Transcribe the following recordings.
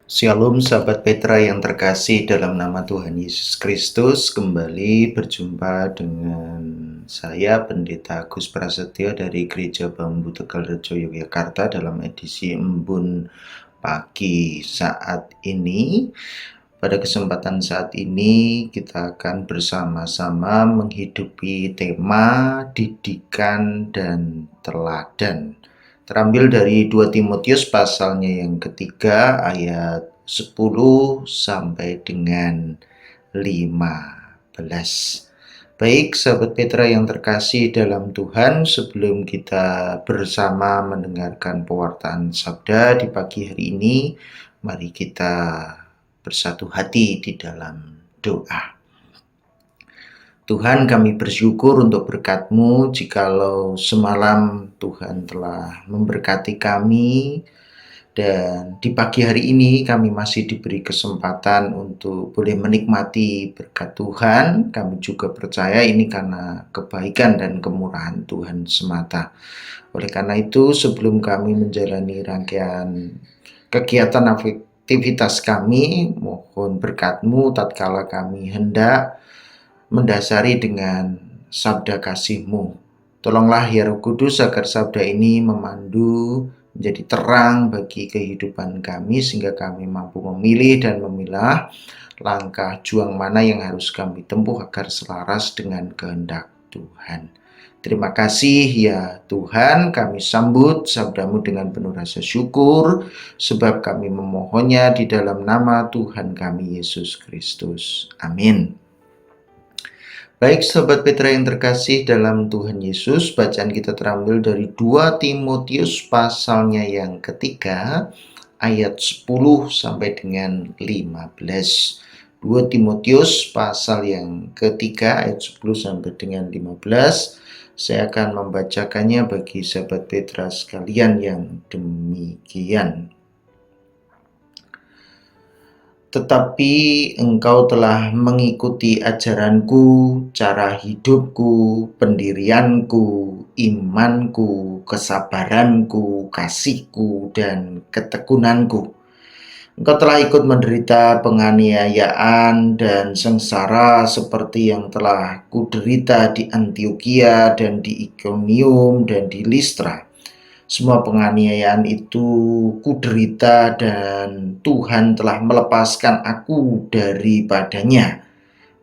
Shalom sahabat Petra yang terkasih dalam nama Tuhan Yesus Kristus. Kembali berjumpa dengan saya Pendeta Agus Prasetyo dari Gereja Bambu Tegalrejo Yogyakarta dalam edisi Embun Pagi saat ini. Pada kesempatan saat ini kita akan bersama-sama menghidupi tema didikan dan teladan. Terambil dari 2 Timotius pasalnya yang ketiga ayat 10 sampai dengan 15. Baik sahabat Petra yang terkasih dalam Tuhan, sebelum kita bersama mendengarkan pewartaan sabda di pagi hari ini, mari kita bersatu hati di dalam doa. Tuhan, kami bersyukur untuk berkat-Mu jikalau semalam Tuhan telah memberkati kami dan di pagi hari ini kami masih diberi kesempatan untuk boleh menikmati berkat Tuhan. Kami juga percaya ini karena kebaikan dan kemurahan Tuhan semata. Oleh karena itu, sebelum kami menjalani rangkaian kegiatan aktivitas kami, mohon berkat-Mu tatkala kami hendak mendasari dengan sabda kasih-Mu. Tolonglah ya Roh Kudus agar sabda ini memandu menjadi terang bagi kehidupan kami sehingga kami mampu memilih dan memilah langkah juang mana yang harus kami tempuh agar selaras dengan kehendak Tuhan. Terima kasih ya Tuhan, kami sambut sabda-Mu dengan penuh rasa syukur sebab kami memohonnya di dalam nama Tuhan kami Yesus Kristus. Amin. Baik sahabat Petra yang terkasih dalam Tuhan Yesus, bacaan kita terambil dari 2 Timotius pasalnya yang ketiga ayat 10 sampai dengan 15. 2 Timotius pasal yang ketiga ayat 10 sampai dengan 15. Saya akan membacakannya bagi sahabat Petra sekalian yang demikian. Tetapi engkau telah mengikuti ajaranku, cara hidupku, pendirianku, imanku, kesabaranku, kasihku, dan ketekunanku. Engkau telah ikut menderita penganiayaan dan sengsara seperti yang telah kuderita di Antiokhia dan di Ikonium dan di Listra. Semua penganiayaan itu kuderita dan Tuhan telah melepaskan aku daripadanya.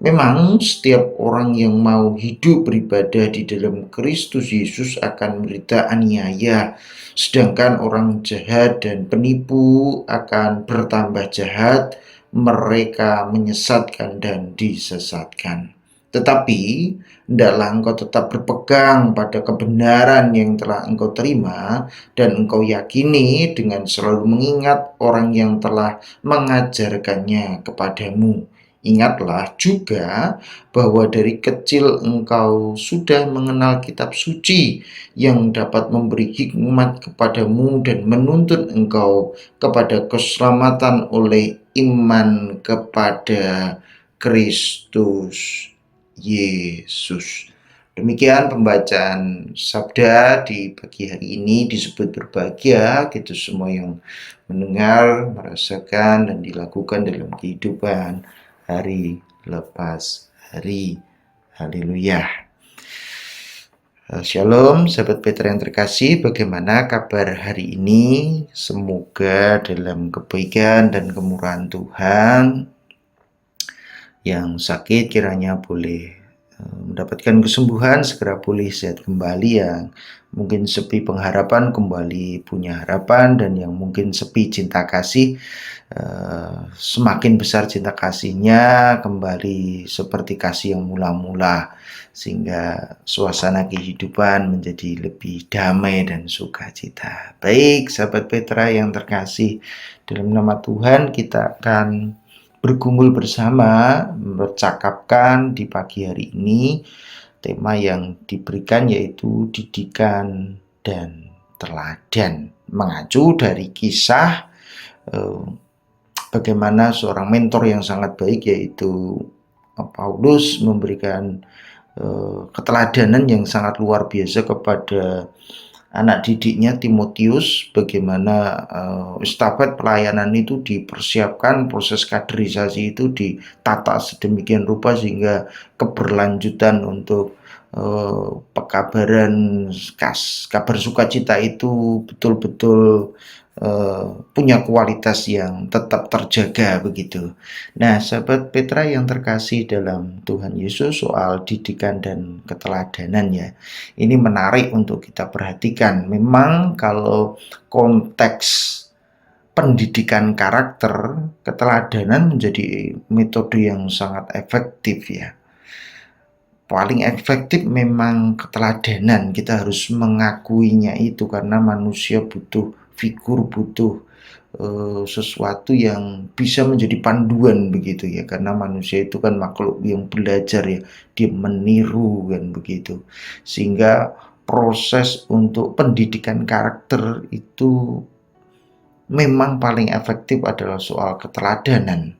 Memang setiap orang yang mau hidup beribadah di dalam Kristus Yesus akan menderita aniaya, sedangkan orang jahat dan penipu akan bertambah jahat, mereka menyesatkan dan disesatkan. Tetapi hendaklah engkau tetap berpegang pada kebenaran yang telah engkau terima dan engkau yakini dengan selalu mengingat orang yang telah mengajarkannya kepadamu. Ingatlah juga bahwa dari kecil engkau sudah mengenal kitab suci yang dapat memberi hikmat kepadamu dan menuntun engkau kepada keselamatan oleh iman kepada Kristus Yesus. Demikian pembacaan sabda di pagi hari ini. Disebut berbahagia gitu semua yang mendengar, merasakan dan dilakukan dalam kehidupan hari lepas hari. Haleluya. Shalom sahabat Petra yang terkasih, bagaimana kabar hari ini? Semoga dalam kebaikan dan kemurahan Tuhan. Yang sakit kiranya boleh mendapatkan kesembuhan, segera pulih sehat kembali, yang mungkin sepi pengharapan kembali punya harapan, dan yang mungkin sepi cinta kasih semakin besar cinta kasihnya kembali seperti kasih yang mula-mula, sehingga suasana kehidupan menjadi lebih damai dan sukacita. Baik sahabat Petra yang terkasih dalam nama Tuhan, kita akan bergumul bersama, bercakapkan di pagi hari ini. Tema yang diberikan yaitu didikan dan teladan, mengacu dari kisah bagaimana seorang mentor yang sangat baik yaitu Paulus memberikan keteladanan yang sangat luar biasa kepada anak didiknya Timotius, bagaimana estafet pelayanan itu dipersiapkan, proses kaderisasi itu ditata sedemikian rupa sehingga keberlanjutan untuk pekabaran kabar sukacita itu betul-betul punya kualitas yang tetap terjaga begitu. Nah, sahabat Petra yang terkasih dalam Tuhan Yesus, soal didikan dan keteladanan ya. Ini menarik untuk kita perhatikan. Memang kalau konteks pendidikan karakter, keteladanan menjadi metode yang sangat efektif ya. Paling efektif memang keteladanan, kita harus mengakuinya itu karena manusia butuh figur, butuh sesuatu yang bisa menjadi panduan begitu ya, karena manusia itu kan makhluk yang belajar ya, dia meniru kan begitu, sehingga proses untuk pendidikan karakter itu memang paling efektif adalah soal keteladanan.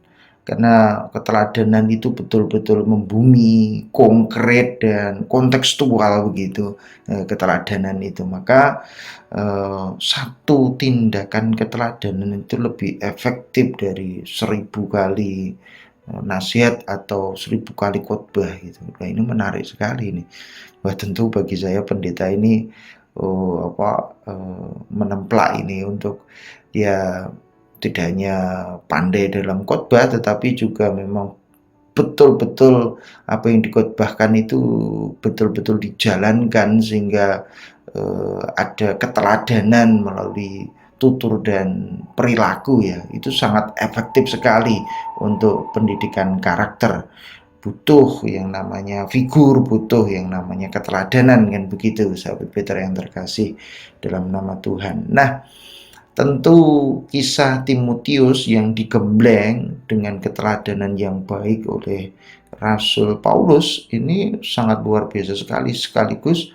Karena keteladanan itu betul-betul membumi, konkret dan kontekstual begitu keteladanan itu. Maka satu tindakan keteladanan itu lebih efektif dari 1000 kali nasihat atau 1000 kali khotbah gitu. Nah, ini menarik sekali ini. Wah, tentu bagi saya pendeta ini menemplak ini untuk ya tidak hanya pandai dalam khotbah, tetapi juga memang betul-betul apa yang dikhotbahkan itu betul-betul dijalankan sehingga ada keteladanan melalui tutur dan perilaku ya. Itu sangat efektif sekali untuk pendidikan karakter. Butuh yang namanya figur, butuh yang namanya keteladanan kan begitu, sahabat Petra yang terkasih dalam nama Tuhan. Nah, tentu kisah Timotius yang digembleng dengan keteladanan yang baik oleh Rasul Paulus ini sangat luar biasa sekali, sekaligus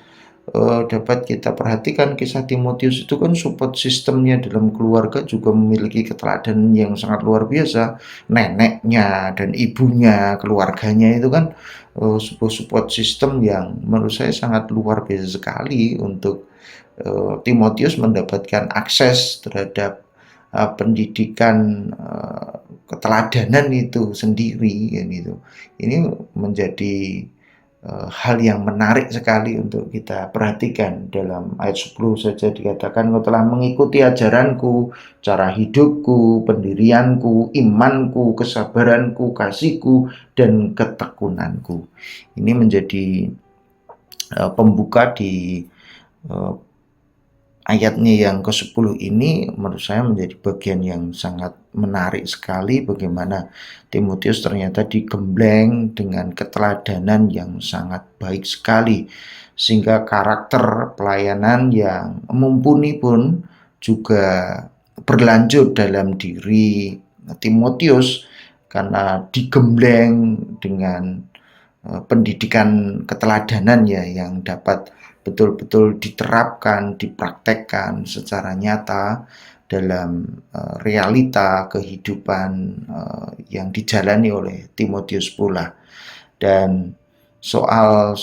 dapat kita perhatikan kisah Timotius itu kan support sistemnya dalam keluarga juga memiliki keteladanan yang sangat luar biasa. Neneknya dan ibunya, keluarganya itu kan sebuah support system yang menurut saya sangat luar biasa sekali untuk Timotius mendapatkan akses terhadap pendidikan keteladanan itu sendiri gitu. Ini menjadi hal yang menarik sekali untuk kita perhatikan. Dalam ayat 10 saja dikatakan, "Kau telah mengikuti ajaranku, cara hidupku, pendirianku, imanku, kesabaranku, kasihku, dan ketekunanku." Ini menjadi pembuka di ayatnya yang ke-10 ini menurut saya menjadi bagian yang sangat menarik sekali, bagaimana Timotius ternyata digembleng dengan keteladanan yang sangat baik sekali, sehingga karakter pelayanan yang mumpuni pun juga berlanjut dalam diri Timotius karena digembleng dengan pendidikan keteladanan ya, yang dapat betul-betul diterapkan, dipraktekkan secara nyata dalam realita kehidupan yang dijalani oleh Timotius pula. Dan soal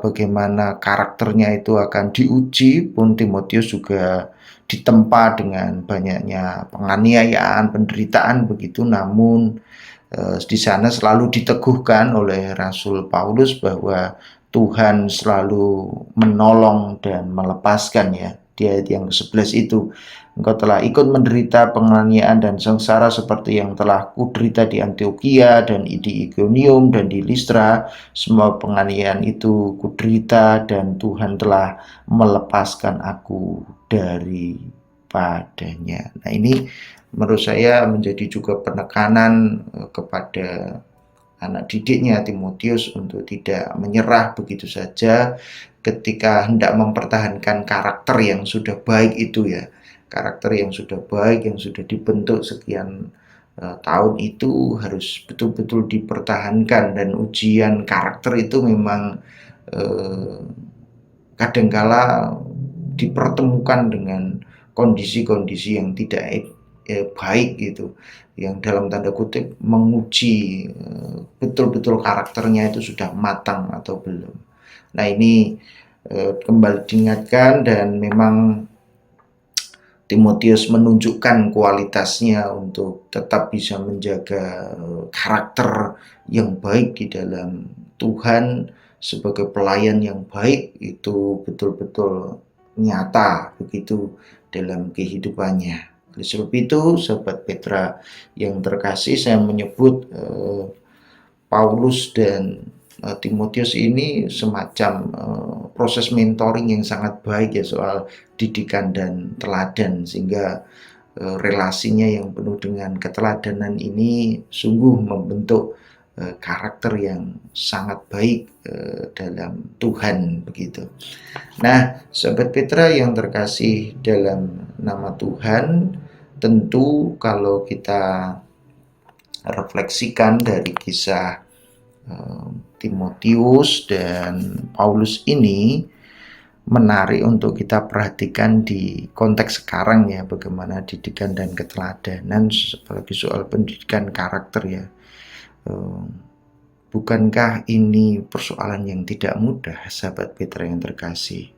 bagaimana karakternya itu akan diuji pun Timotius juga ditempa dengan banyaknya penganiayaan, penderitaan begitu, namun di sana selalu diteguhkan oleh Rasul Paulus bahwa Tuhan selalu menolong dan melepaskan ya. Di ayat yang ke-11 itu, "Engkau telah ikut menderita penganiayaan dan sengsara seperti yang telah kuderita di Antiokhia dan di Ikonium dan di Listra. Semua penganiayaan itu kuderita dan Tuhan telah melepaskan aku daripadanya." Nah, ini menurut saya menjadi juga penekanan kepada anak didiknya Timotius untuk tidak menyerah begitu saja ketika hendak mempertahankan karakter yang sudah baik itu ya. Karakter yang sudah baik, yang sudah dibentuk sekian tahun itu harus betul-betul dipertahankan, dan ujian karakter itu memang kadangkala dipertemukan dengan kondisi-kondisi yang tidak baik gitu, yang dalam tanda kutip menguji betul-betul karakternya itu sudah matang atau belum. Nah, ini kembali diingatkan, dan memang Timotius menunjukkan kualitasnya untuk tetap bisa menjaga karakter yang baik di dalam Tuhan. Sebagai pelayan yang baik itu betul-betul nyata begitu dalam kehidupannya. Oleh sebab itu, sahabat Petra yang terkasih, saya menyebut Paulus dan Timotius ini semacam proses mentoring yang sangat baik ya, soal didikan dan teladan, sehingga relasinya yang penuh dengan keteladanan ini sungguh membentuk karakter yang sangat baik dalam Tuhan begitu. Nah, sahabat Petra yang terkasih dalam nama Tuhan, tentu kalau kita refleksikan dari kisah Timotius dan Paulus ini, menarik untuk kita perhatikan di konteks sekarang ya, bagaimana didikan dan keteladanan, apalagi soal pendidikan karakter ya. Bukankah ini persoalan yang tidak mudah, sahabat Petra yang terkasih?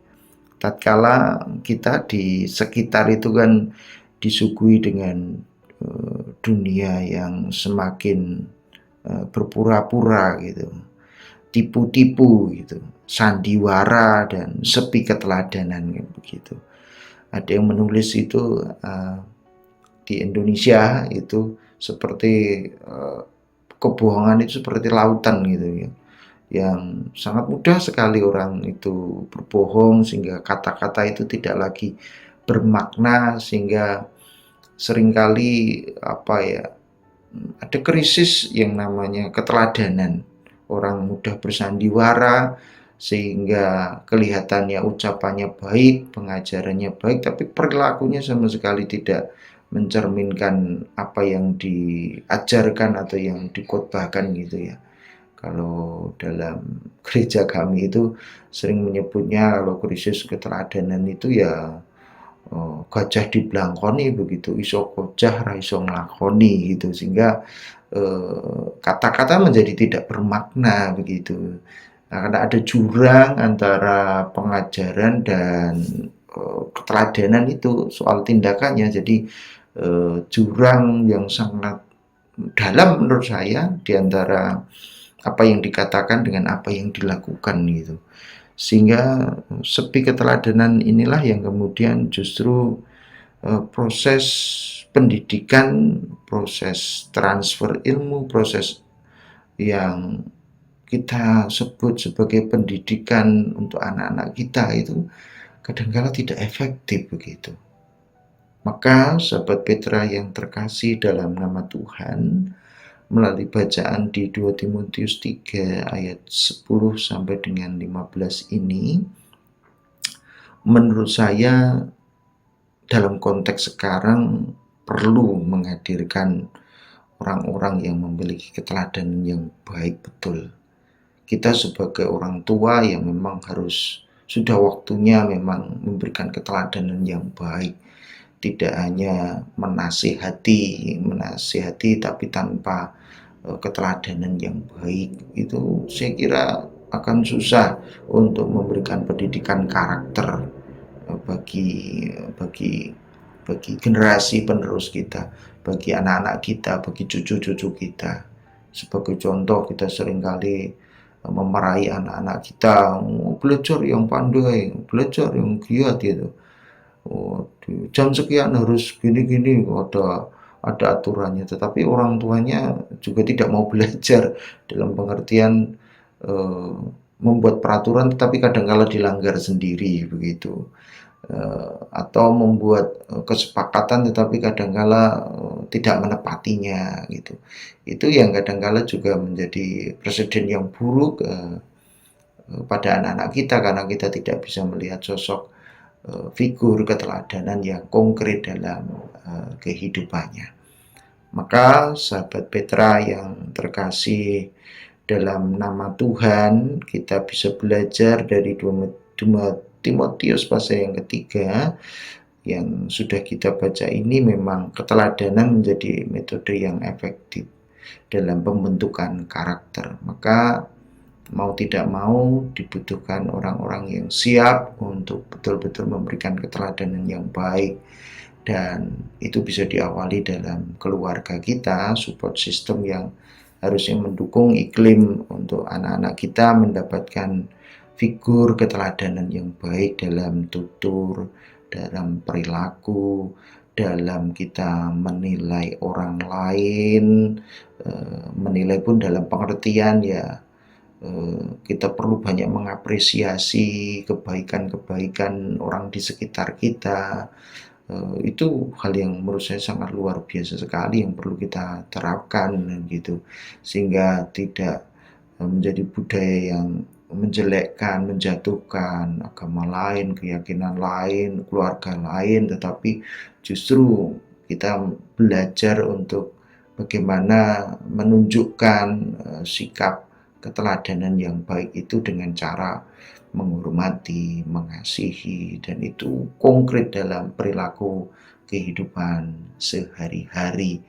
Tatkala kita di sekitar itu kan disuguhi dengan dunia yang semakin berpura-pura gitu, tipu-tipu gitu, sandiwara dan sepi keteladanan begitu. Ada yang menulis itu di Indonesia itu seperti kebohongan itu seperti lautan gitu ya, yang sangat mudah sekali orang itu berbohong sehingga kata-kata itu tidak lagi bermakna, sehingga seringkali ada krisis yang namanya keteladanan. Orang mudah bersandiwara sehingga kelihatannya ucapannya baik, pengajarannya baik, tapi perilakunya sama sekali tidak mencerminkan apa yang diajarkan atau yang dikhotbahkan gitu ya. Kalau dalam gereja kami itu sering menyebutnya, kalau krisis keteladanan itu ya gajah diblangkoni begitu, iso gojah ra iso nglakoni gitu, sehingga kata-kata menjadi tidak bermakna begitu. Nah, karena ada jurang antara pengajaran dan keteladanan itu soal tindakannya, jadi jurang yang sangat dalam menurut saya di antara apa yang dikatakan dengan apa yang dilakukan gitu. Sehingga sepi keteladanan inilah yang kemudian justru proses pendidikan, proses transfer ilmu, proses yang kita sebut sebagai pendidikan untuk anak-anak kita itu kadang-kala tidak efektif begitu. Maka sahabat Petra yang terkasih dalam nama Tuhan, melalui bacaan di 2 Timotius 3 ayat 10 sampai dengan 15 ini, menurut saya dalam konteks sekarang perlu menghadirkan orang-orang yang memiliki keteladanan yang baik betul. Kita sebagai orang tua yang memang harus sudah waktunya memang memberikan keteladanan yang baik. Tidak hanya menasihati tapi tanpa keteladanan yang baik, itu saya kira akan susah untuk memberikan pendidikan karakter bagi generasi penerus kita, bagi anak-anak kita, bagi cucu-cucu kita. Sebagai contoh, kita seringkali memarahi anak-anak kita, belajar yang pandai, belajar yang giat gitu. Jam sekian harus gini-gini, ada aturannya, tetapi orang tuanya juga tidak mau belajar, dalam pengertian membuat peraturan tetapi kadang-kala dilanggar sendiri begitu, atau membuat kesepakatan tetapi kadang-kala tidak menepatinya gitu. Itu yang kadang-kala juga menjadi presiden yang buruk pada anak-anak kita, karena kita tidak bisa melihat sosok figur keteladanan yang konkret dalam kehidupannya. Maka sahabat Petra yang terkasih dalam nama Tuhan, kita bisa belajar dari 2 Timotius pasal yang ketiga yang sudah kita baca ini. Memang keteladanan menjadi metode yang efektif dalam pembentukan karakter. Maka mau tidak mau dibutuhkan orang-orang yang siap untuk betul-betul memberikan keteladanan yang baik, dan itu bisa diawali dalam keluarga kita, support system yang harusnya mendukung iklim untuk anak-anak kita mendapatkan figur keteladanan yang baik dalam tutur, dalam perilaku, dalam kita menilai orang lain, menilai pun dalam pengertian ya, kita perlu banyak mengapresiasi kebaikan-kebaikan orang di sekitar kita. Itu hal yang menurut saya sangat luar biasa sekali yang perlu kita terapkan gitu, sehingga tidak menjadi budaya yang menjelekkan, menjatuhkan agama lain, keyakinan lain, keluarga lain, tetapi justru kita belajar untuk bagaimana menunjukkan sikap keteladanan yang baik itu dengan cara menghormati, mengasihi, dan itu konkret dalam perilaku kehidupan sehari-hari.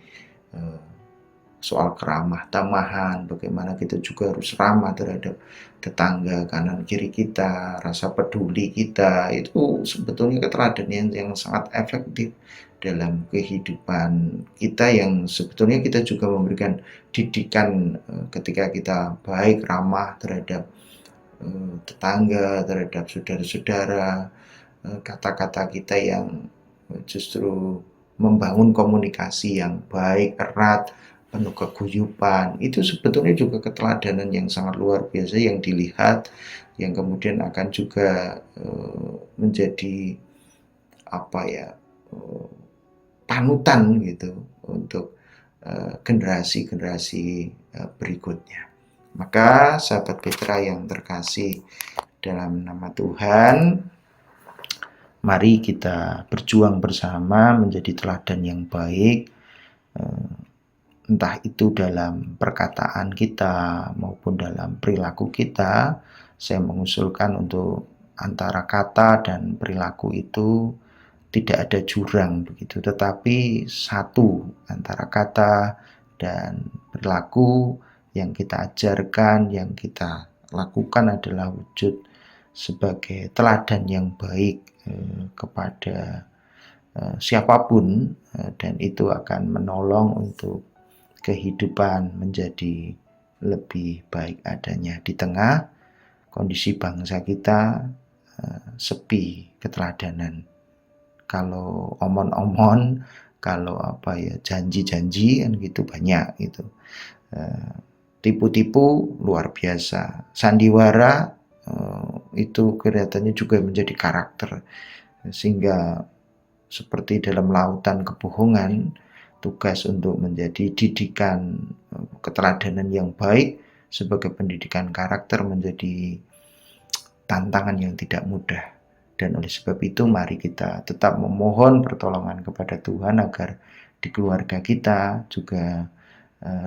Soal keramah tamahan, bagaimana kita juga harus ramah terhadap tetangga kanan kiri kita, rasa peduli kita, itu sebetulnya keteladanan yang sangat efektif dalam kehidupan kita, yang sebetulnya kita juga memberikan didikan ketika kita baik ramah terhadap tetangga, terhadap saudara-saudara, kata-kata kita yang justru membangun komunikasi yang baik, erat, penuh keguyupan, itu sebetulnya juga keteladanan yang sangat luar biasa yang dilihat, yang kemudian akan juga menjadi panutan gitu untuk generasi-generasi berikutnya. Maka sahabat Petra yang terkasih dalam nama Tuhan, mari kita berjuang bersama menjadi teladan yang baik, entah itu dalam perkataan kita maupun dalam perilaku kita. Saya mengusulkan untuk antara kata dan perilaku itu tidak ada jurang begitu, tetapi satu antara kata dan perilaku yang kita ajarkan, yang kita lakukan adalah wujud sebagai teladan yang baik kepada siapapun, dan itu akan menolong untuk kehidupan menjadi lebih baik adanya di tengah kondisi bangsa kita sepi keteladanan. Kalau omon-omon, kalau janji-janji kan gitu banyak gitu. Tipu-tipu luar biasa. Sandiwara itu kelihatannya juga menjadi karakter, sehingga seperti dalam lautan kebohongan, tugas untuk menjadi didikan keteladanan yang baik sebagai pendidikan karakter menjadi tantangan yang tidak mudah. Dan oleh sebab itu mari kita tetap memohon pertolongan kepada Tuhan agar di keluarga kita juga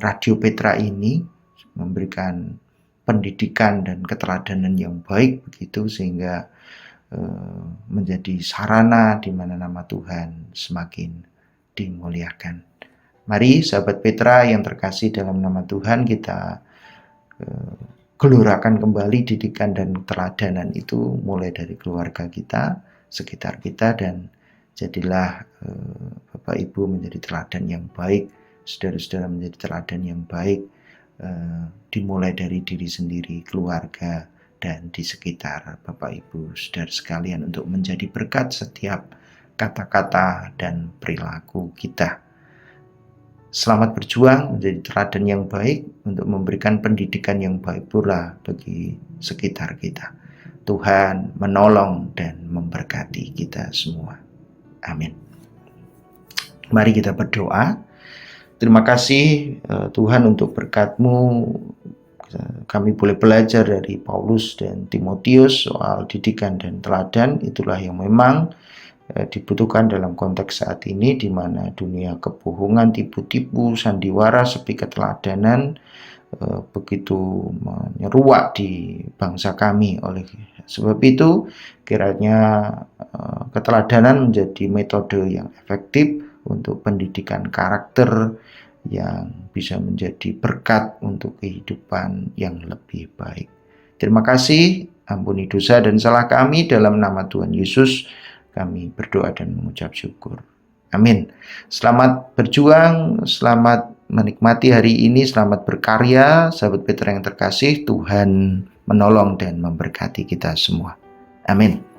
Radio Petra ini memberikan pendidikan dan keteladanan yang baik begitu, sehingga menjadi sarana di mana nama Tuhan semakin dimuliakan. Mari sahabat Petra yang terkasih dalam nama Tuhan, kita gelorakan kembali didikan dan keteladanan itu mulai dari keluarga kita, sekitar kita, dan jadilah Bapak Ibu menjadi teladan yang baik, saudara-saudara menjadi teladan yang baik, dimulai dari diri sendiri, keluarga, dan di sekitar Bapak Ibu saudara sekalian, untuk menjadi berkat setiap kata-kata dan perilaku kita. Selamat berjuang menjadi teladan yang baik untuk memberikan pendidikan yang baik pula bagi sekitar kita. Tuhan menolong dan memberkati kita semua. Amin. Mari kita berdoa. Terima kasih Tuhan untuk berkat-Mu. Kami boleh belajar dari Paulus dan Timotius soal didikan dan teladan. Itulah yang memang dibutuhkan dalam konteks saat ini, di mana dunia kebohongan, tipu-tipu, sandiwara, sepi keteladanan begitu menyeruak di bangsa kami. Oleh sebab itu, kiranya keteladanan menjadi metode yang efektif untuk pendidikan karakter yang bisa menjadi berkat untuk kehidupan yang lebih baik. Terima kasih, ampuni dosa dan salah kami, dalam nama Tuhan Yesus kami berdoa dan mengucap syukur. Amin. Selamat berjuang, selamat menikmati hari ini, selamat berkarya, sahabat Petra yang terkasih. Tuhan menolong dan memberkati kita semua. Amin.